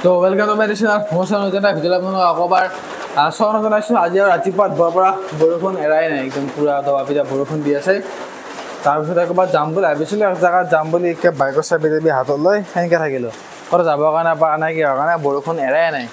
তো welcome to my channel motion যেটা video' আপোনালোকক আকৌবাৰ স্বাগতম জনাইছোঁ। আজি আৰু ৰাতিপুৱা পৰা বৰষুণ এৰাই নাই, একদম পুৰা দবা-পিটা বৰষুণ দি আছে। তাৰপিছত একবাৰ যাম বুলি ভাবিছিলোঁ, এক জেগাত যাম বুলি একে বাইকৰ চাবি হাতত লৈ সেনেকৈ থাকিলোঁ। ক'ত যাবৰ কাৰণে পৰা নাই, কিহৰ কাৰণে বৰষুণ এৰাই নাই।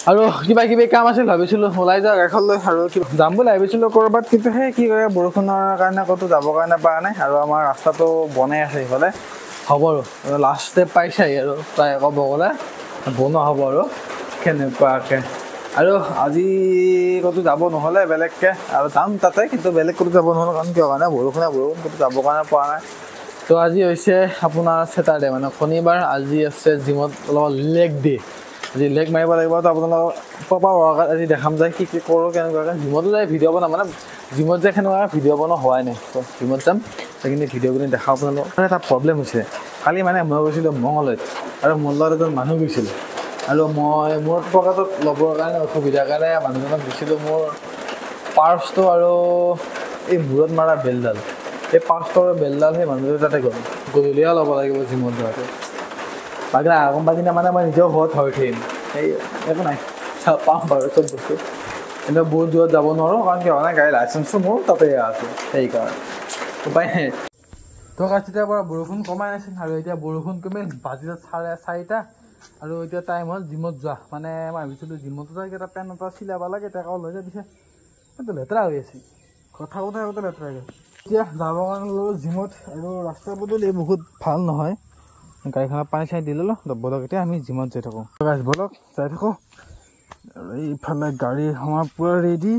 আৰু কিবা কিবি কাম আছিল, ভাবিছিলোঁ ওলাই যাওঁ এখন লৈ আৰু যাম বুলি ভাবিছিলোঁ ক'ৰবাত, কিন্তু সেই কি কৰে বৰষুণৰ কাৰণে ক'তো যাবৰ কাৰণে পৰা নাই। আৰু আমাৰ ৰাস্তাটো বনাই আছে সেইফালে, হ'ব আৰু লাষ্ট ষ্টেপ পাইছেহি আৰু প্ৰায় ক'ব গ'লে বনোৱা হ'ব আৰু কেনেকুৱাকৈ। আৰু আজি ক'তো যাব নহ'লে বেলেগকৈ, আৰু যাম তাতে, কিন্তু বেলেগ ক'তো যাব নহ'লে কাৰণ কিয় কাৰণে বৰষুণ ক'তো যাবৰ কাৰণে পৰা নাই। তো আজি হৈছে আপোনাৰ ছেটাৰডে, মানে শনিবাৰ। আজি আছে জিমত অলপ লেগ ডে, আজি লেগ মাৰিব লাগিব। তো আপোনালোকক প্ৰপাৰ ৱৰ্কআউট আজি দেখাম যায় কি কি কৰোঁ, কেনেকুৱাকৈ। জিমতো যায় ভিডিঅ' বনাম, মানে জিমত যে কেনেকুৱাকৈ ভিডিঅ' বনোৱা হোৱাই নাই। তো জিমত যাম, সেইখিনি ভিডিঅ' বনাই দেখাওঁ আপোনালোকক। এটা প্ৰব্লেম হৈছে, কালি মানে মই গৈছিলোঁ মঙলদৈত, আৰু মোৰ লগত এজন মানুহ গৈছিল, আৰু মই মোৰ পকেটত ল'বৰ কাৰণে অসুবিধাৰ কাৰণে মানুহজনক দিছিলোঁ মোৰ পাৰ্চটো আৰু এই মূৰত মৰা বেলডাল। এই পাৰ্চটো আৰু বেলডাল সেই মানুহটোৰ তাতে গ'ল, গধূলিয়ে ল'ব লাগিব জিমত যোৱাটো। বাকী আগম পাছদিনা মানে মই নিজেও ঘৰত হৈ থাকিম, সেই একো নাই, পাম বাৰু চব বস্তু, কিন্তু বহুত দূৰত যাব নোৱাৰোঁ কাৰণ কি হয় গাড়ী লাইচেঞ্চটো মোৰ তাতে আছে, সেইকাৰণে উপায় নাই। তো তেতিয়াৰ পৰা বৰষুণ কমাই নাছিল, আৰু এতিয়া বৰষুণ কমিল, বাজিলে 4:30, আৰু এতিয়া টাইম হ'ল জিমত যোৱা। মানে মই ভাবিছিলোঁ জিমতো যায় এটা পেণ্ট এটা চিলাব লাগে, তাক লৈ যায় দিছে, কিন্তু লেতেৰা হৈ আছে, কথা লেতেৰা হৈ গ'ল। এতিয়া যাবৰ কাৰণে ল'লোঁ জিমত, আৰু ৰাস্তা পদূলি বহুত ভাল নহয়, গাড়ীখনত পানী চানী দি ল'লোঁ। বলক এতিয়া আমি জিমত যাই থাকোঁ, বলক যাই থাকোঁ। আৰু এইফালে গাড়ী আমাৰ পূৰা ৰেডি।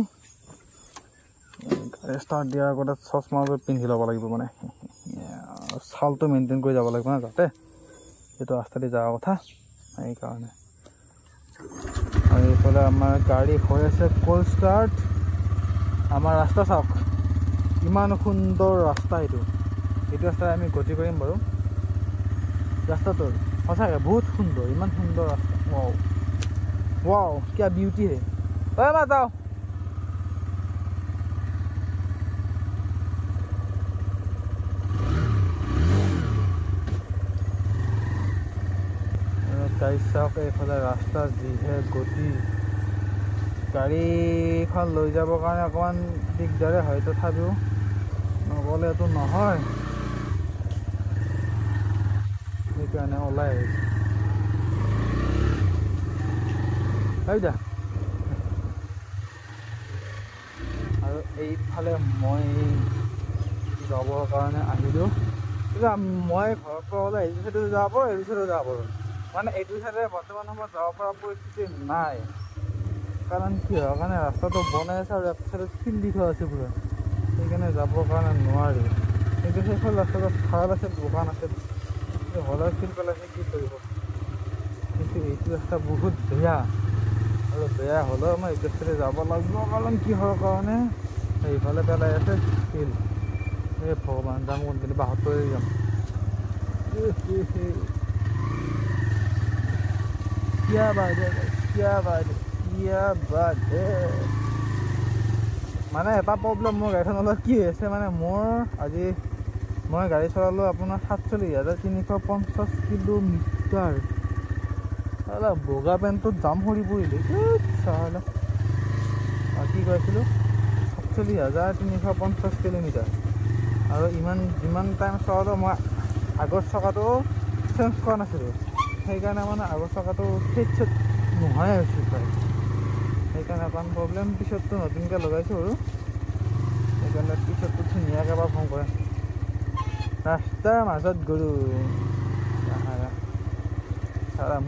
গাড়ী ষ্টাৰ্ট দিয়াৰ আগতে চশমাযোৰ পিন্ধি ল'ব লাগিব, মানে ছালটো মেইনটেইন কৰি যাব লাগিব না, যাতে সেইটো ৰাস্তা দি যোৱাৰ কথা, সেইকাৰণে। আৰু এইফালে আমাৰ গাড়ী হৈ আছে ক'ল্ড ষ্টাৰ্ট। আমাৰ ৰাস্তা চাওক, ইমান সুন্দৰ ৰাস্তা, এইটো ৰাস্তাৰে আমি গতি কৰিম বাৰু। ৰাস্তাটো সঁচাকৈ বহুত সুন্দৰ, ইমান সুন্দৰ ৰাস্তা। ৱাও কিয়া বিউটি হে। মা যাওঁ, গাড়ী চাওক, এইফালে ৰাস্তা যিহে গতি, গাড়ীখন লৈ যাবৰ কাৰণে অকণমান দিগদাৰে হয়, তথাপিও নগ'লেতো নহয়, সেইকাৰণে ওলাই আহিছে। যা আৰু এইফালে মই যাবৰ কাৰণে আহিলোঁ, কিন্তু মই ঘৰৰ পৰা ওলাই এইটো চাইডে যাব পাৰোঁ, এইটো চাইডে যাব পাৰোঁ, মানে এইটো চাইডে বৰ্তমান সময়ত যাব পৰা পৰিস্থিতি নাই, কাৰণ কি হয় কাৰণে ৰাস্তাটো বনাই আছে আৰু এক চাইডত শিল দি থোৱা আছে পুৰা, সেইকাৰণে যাবৰ কাৰণে নোৱাৰি। কিন্তু সেইখন ৰাস্তাটো ভাল আছে, দোকান আছে, হ'লেও শিল পেলাইছে, কি কৰিব। কিন্তু এইটো ৰাস্তা বহুত বেয়া, আৰু বেয়া হ'লেও মই এইটো চাইডে যাব লাগিব, কাৰণ কিহৰ কাৰণে সেইফালে পেলাই আছে শিল। এই ভগৱান, যাম কোনপিনে, বাহত পৰি যাম। মানে এটা প্ৰব্লেম মোৰ গাড়ীখনৰ লগত কি হৈছে, মানে মোৰ আজি মই গাড়ী চলালোঁ আপোনাৰ 47,350 কিলোমিটাৰ। বগা পেণ্টটোত জাম সৰি পৰিলে, কি কৈছিলোঁ, 47,350 কিলোমিটাৰ। আৰু যিমান টাইম চলালোঁ মই আগৰ চকাটো চেঞ্জ কৰা নাছিলোঁ, সেইকাৰণে মানে আগৰ চকাটো ফিট নোহোৱাই হৈছিল প্ৰায়, সেইকাৰণে অকণ প্ৰব্লেম। পিছতটো নতুনকৈ লগাইছোঁ আৰু সেইকাৰণে পিছতটো ধুনীয়াকৈ এবাৰ ফোন কৰে। ৰাস্তাৰ মাজত গ'লোঁ,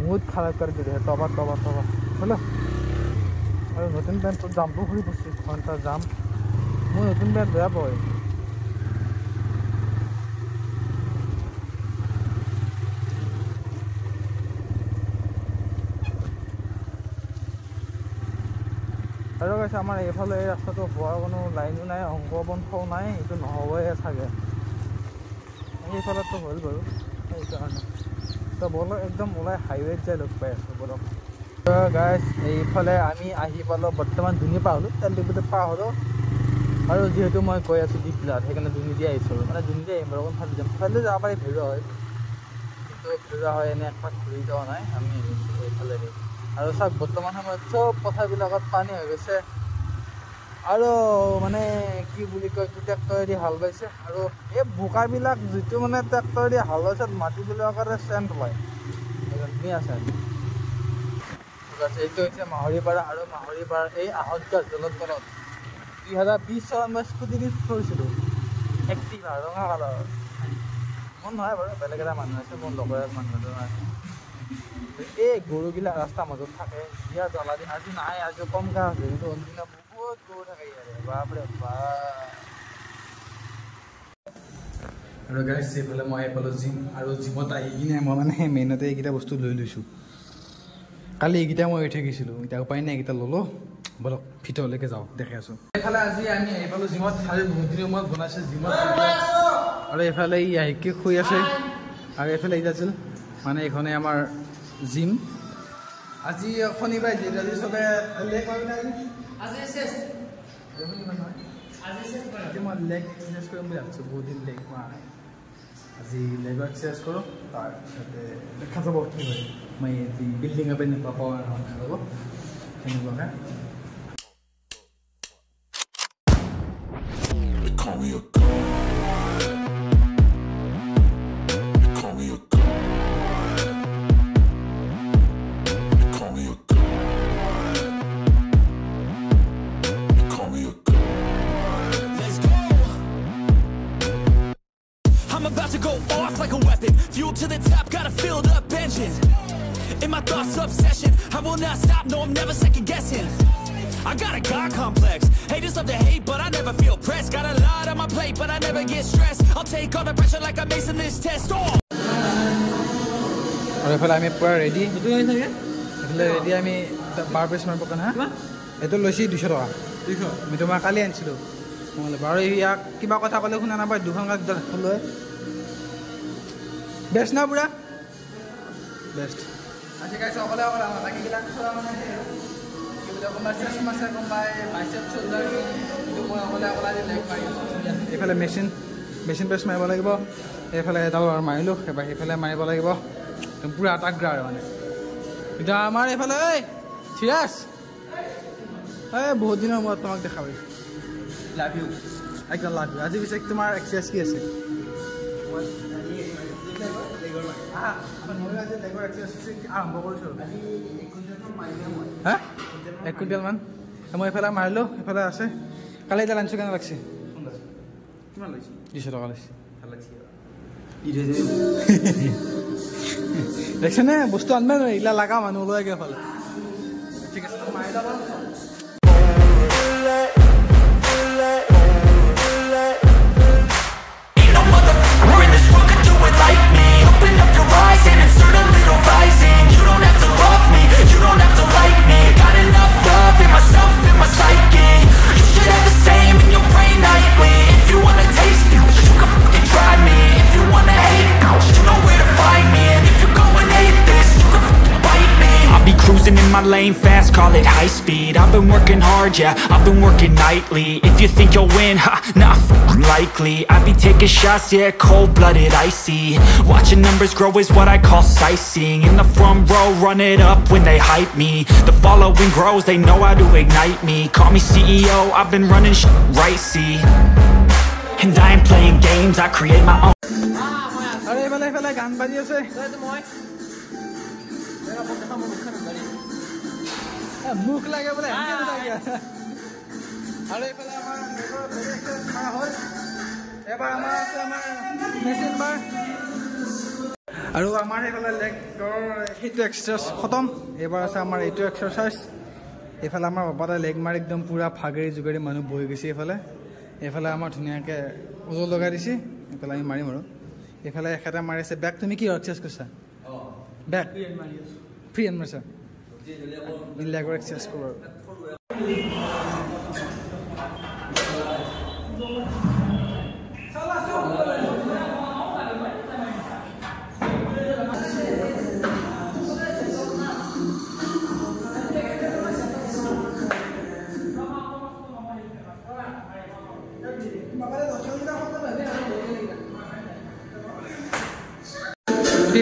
মুড খাৰাপ কৰি দিলে, তবা চলো। আৰু নতুন পেণ্টটোত জামটো সৰি পৰিছে, ঘণ্টা জাম। মই নতুন পেণ্ট বেয়া পাওঁ। আৰু কৈছে আমাৰ এইফালে এই ৰাস্তাটো হোৱাৰ কোনো লাইনো নাই, অংক বন্ধও নাই, এইটো নহ'বই চাগে। সেইফালতো হ'ল বাৰু, সেইকাৰণে তো বলক একদম ওলাই হাইৱেত যাই লগ পাই আছোঁ, বলক। গাইজ, এইফালে আমি আহি পালোঁ, বৰ্তমান দুনি পাৰ হ'লোঁ, তেল ডিপুতে পাৰ হ'লোঁ। আৰু যিহেতু মই গৈ আছোঁ দীপলাত, সেইকাৰণে দুনি দি আহিছোঁ, মানে দুনি দি আহিম বাৰু, ফালি যাম, ফালি যাব পাৰি, ভিৰ হয়, কিন্তু ভিতৰুৱা হয় এনে একপাক ঘূৰি যোৱা নাই আমি এইফালেদি আৰু চাওক বৰ্তমান সময়ত চব পথাৰবিলাকত পানী হৈ গৈছে আৰু মানে কি বুলি কয় ট্ৰেক্টৰেদি হাল বাইছে আৰু এই বোকাবিলাক যিটো মানে ট্ৰেক্টৰেদি হাল বাইছে মাটিবিলাকৰে চেণ্ট লয় ধুনীয়া চেণ্ট ঠিক আছে এইটো হৈছে মাহৰিপাৰা আৰু মাহৰিপাৰাৰ এই আহঁত গছ দলৰ তলত 2020 চনত মই স্কুটি দি ফুৰিছিলোঁ এক্টিভা ৰঙা কালাৰৰ মন নহয় বাৰু বেলেগ এটা মানুহ আছে মোৰ লগৰ মানুহ এজন আছে এই গৰুবিলাক ৰাস্তাৰ মাজত থাকে বিয়া জ্বলা দি আজি নাই আজি কমকৈ আছে কিন্তু অন্যদিনা বহুত গৰু থাকে ইয়াৰে বাপৰে আৰু গাইছ এইফালে মই এইফালে জিম আৰু জিমত আহি কিনে মই মানে মেইনতে এইকেইটা বস্তু লৈ লৈছোঁ কালি এইকেইটা মই উঠি গৈছিলোঁ এতিয়া উপায় নাই এইকেইটা ল'লোঁ বলক ভিতৰলৈকে যাওঁ দেখি আছোঁ এইফালে আজি আমি এইফালে জিমত আজি বহুত দিনৰ মূৰত বনাইছোঁ জিমত আৰু এইফালে ই আহিকে শুই আছে আৰু এইফালে ই আছিল মানে এইখনে আমাৰ জিম আজি শনিবাৰ যিহেতু আজি চবে লেগ মাৰি নাই আজি মই লেগ এক্সাৰচাইজ কৰিম বুলি ভাবিছোঁ বহুত দিন লেগ মাৰা নাই আজি লেগৰ এক্সাৰচাইজ কৰোঁ তাৰপিছতে দেখা যাব কি হয় মই বিল্ডিঙৰ পৰা এনেকুৱা পাৱাৰ হ'ব সেনেকুৱাকৈ About to go off like a weapon. Fuel to the top, got a filled up engine. In my thoughts, obsession. I will not stop, no, I'm never second guessing. I got a God complex. Haters love to hate, but I never feel pressed. Got a lot on my plate, but I never get stressed. I'll take all the pressure like I'm acing this test. আৰু এইফালে আমি পুৰা ready এইফালে ready আমি বাৰ press মাৰিব কাৰণে হা এইটো লৈছে 200 টকা আমি তোমাৰ কালি আনিছিলোঁ বাৰু ইয়াক কিবা কথা ক'লে শুনা নাপায় দুখন গাত লৈ বেষ্ট না পুৰা বেষ্ট আজি গাইছ অকলে অকলে আমাৰ বাকীবিলাক মানে কি বুলি কোনোবাই চেষ্ট মাছে কোনোবাই বাইচেপ চোল্ডাৰ কিন্তু মই অকলে অকলে আজি লেগ মাৰি এইফালে মেচিন প্ৰেছ মাৰিব লাগিব এইফালে এডাল মাৰিলোঁ এবাৰ সেইফালে মাৰিব লাগিব পুৰা তাগ্ৰা আৰু মানে এতিয়া আমাৰ এইফালে ঐ চিৰাজ এই বহুত দিনৰ মূৰত তোমাক দেখা পাইছোঁ লাভ ইউ একদম লাভ ইউ আজি পিছে তোমাৰ এক্সাৰচাইজ কি আছে আৰম্ভ কৰিছোঁ হা 1 কুইণ্টেলমান মই এইফালে মাৰিলোঁ এইফালে আছে কালি এতিয়া লাঞ্চ কেনে লাগছে কিমান লৈছে 200 টকা লৈছে দেখছেনে বস্তু আনবে নোৱাৰি এইগিলা লাগা মানুহ লৈ গৈ ফালে ঠিক আছে মাৰি ল'ব my lane fast, call it high speed. I've been working hard, yeah, I've been working nightly. If you think you'll win, ha, nah, likely. I be taking shots, yeah, cold-blooded, icy. Watching numbers grow is what I call sightseeing. In the front row, run it up when they hype me. The following grows, they know how to ignite me. Call me CEO, I've been running right, see. And I ain't playing games, I create my own. মুখ লাগে বোলে আৰু এইফালে আমাৰ হ'ল এবাৰ আমাৰ আছে আমাৰ মেচিন বাৰ আৰু আমাৰ এইফালে লেগৰ সেইটো এক্সাৰচাইজ খতম এইবাৰ আছে আমাৰ এইটো এক্সাৰচাইজ এইফালে আমাৰ বাবাটা লেগ মাৰি একদম পুৰা ভাগেৰি জোগাৰি মানুহ বহি গৈছে এইফালে আমাৰ ধুনীয়াকৈ ওজন লগাই দিছে এইফালে আমি মাৰিম আৰু এইফালে এখেতে মাৰিছে বেক তুমি কি এক্সাৰচাইজ কৰিছা বেক ফ্ৰী এণ্ড মাৰিছা লেগৰ এক্সাৰচাইজ কৰোঁ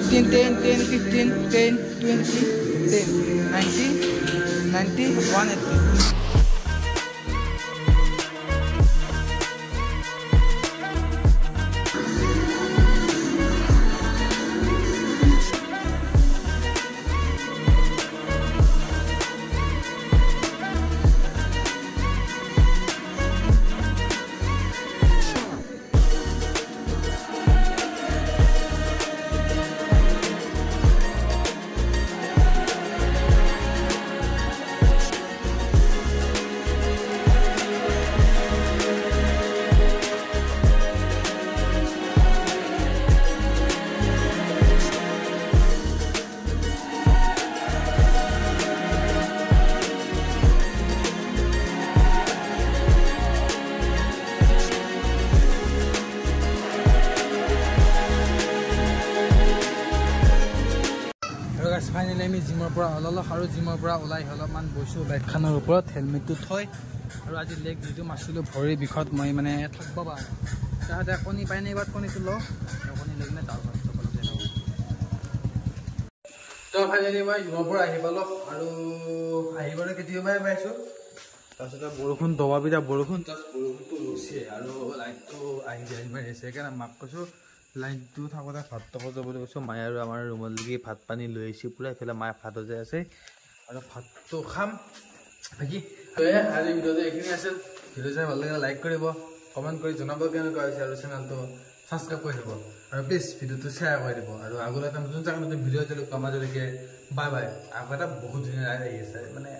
15, 10, 10, 15, 10, 20, 10, 90, 90, 180. ফাইনেলি আমি জিমৰ পৰা ওলালোঁ আৰু জিমৰ পৰা ওলাই অলপমান বৈছোঁ বাইকখনৰ ওপৰত হেলমেটটো থৈ আৰু আজি লেগ যিটো মাৰিছিলোঁ ভৰিৰ বিষত মই মানে থাকিব পাৰোঁ তাহাঁতে কণী পাই নাই বাট কণীটো লওঁ আৰু কণী লৈ কিনে তাৰ পাছত তো ফাইনেলি মই জিমৰ পৰা আহি পালোঁ আৰু আহিবলৈ কেতিয়াবাই পাইছোঁ তাৰপিছতে বৰষুণ দবাপিটা বৰষুণ বৰষুণটো ৰৈছে আৰু লাইটটো আহি আহিছে সেইকাৰণে মাক কৈছোঁ লাইনটো থাকোঁতে ভাত খাব যাব বুলি কৈছোঁ মায়ে আৰু আমাৰ ৰুমলৈকে ভাত পানী লৈ আহিছোঁ পূৰা এইফালে মায়ে ভাতো যে আছে আৰু ভাতটো খাম বাকী আজি ভিডিঅ'টো এইখিনি আছিল ভিডিঅ' চাই ভাল লাগিলে লাইক কৰিব কমেণ্ট কৰি জনাব কেনেকুৱা হৈছে আৰু চেনেলটো ছাবস্ক্ৰাইব কৰি দিব আৰু প্লিজ ভিডিঅ'টো শ্বেয়াৰ কৰি দিব আৰু আগলৈ এটা নতুন জেগা নতুন ভিডিঅ' দিলোঁ আমাজলৈকে বাই বাই আকৌ এটা বহুত ধুনীয়া ৰাইড আহি আছে মানে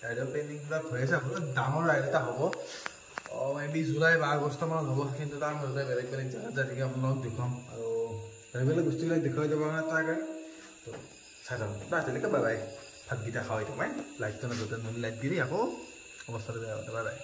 ৰাইডৰ প্লেনিংবিলাক হৈ আছে বহুত ডাঙৰ ৰাইড এটা হ'ব মেবি জুলাই বা আগষ্ট মানত হ'ব কিন্তু তাৰ মাজতে বেলেগ বেলেগ জেগাত যাই থাকি আপোনালোকক দেখুৱাম আৰু বেলেগ বেলেগ বস্তুবিলাক দেখুৱাই দিব মানে তাৰ কাৰণে তো চাই যাম আজিলৈকে বাই বাই ভাতকেইটা খাওয়াই তোমায় লাইটটো নতুন লাইট দি আকৌ অৱস্থাটো বেয়া বাই বাই